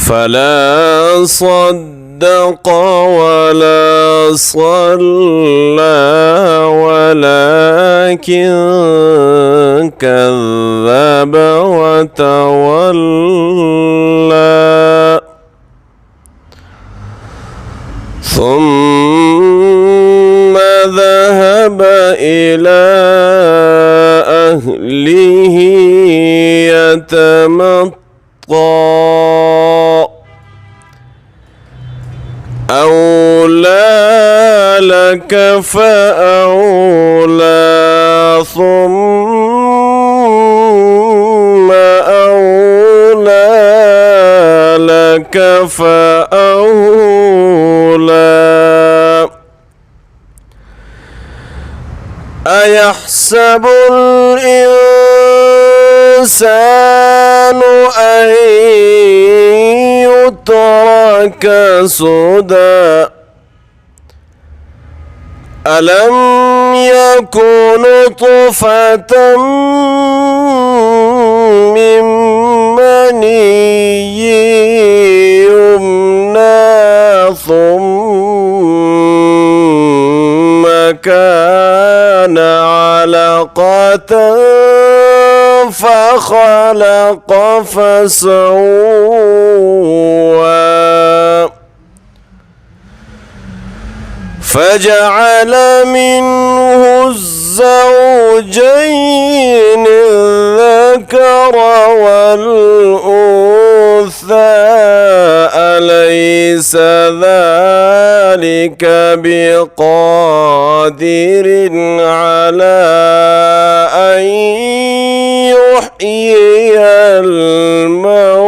فلا صدق ولا صلى ولكن كذب وتولى ثم ذهب إلى أهله يتمطى أولى لك فأولى ثم أولى لك فأولى أيحسب الإنسان أن يترك سدى ألم يكن نطفة من مني يمنى ثم كان علقة فخلق فسوى فجعل منه الزوجين الذكر والأنثى أليس ذلك بقادر على أن يحيي الموتى